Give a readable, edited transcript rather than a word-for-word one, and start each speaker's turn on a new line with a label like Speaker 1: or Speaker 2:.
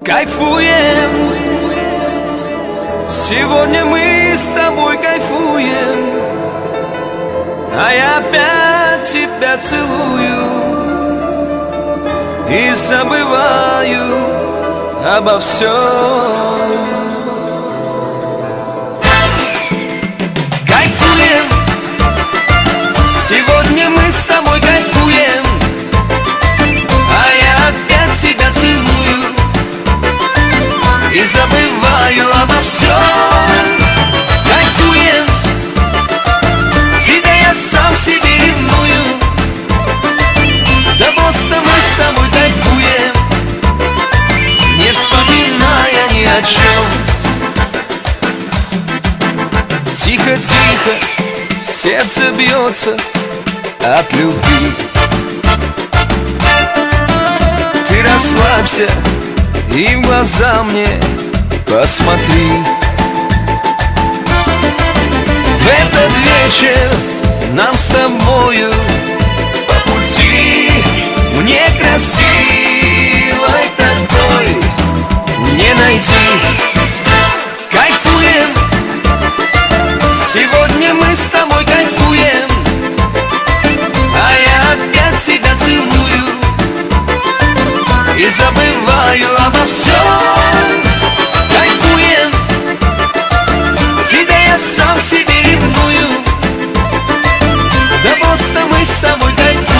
Speaker 1: Кайфуем, сегодня мы с тобой кайфуем, а я опять тебя целую и забываю обо всем. Кайфуем, сегодня мы с тобой кайфуем, а я опять тебя целую и забываю обо всем. Кайфуем, тебя я сам себе ревную, да просто мы с тобой кайфуем, не вспоминая ни о чем. Тихо-тихо сердце бьется от любви. Ты расслабься и в глаза мне посмотри. В этот вечер нам с тобою по пути, мне красивой такой не найти. Кайфуем, сегодня мы с тобой кайфуем, а я опять тебя целую и забываю обо всем. Кайфуем, тебя я сам себе ревную, да просто мы с тобой кайфуем,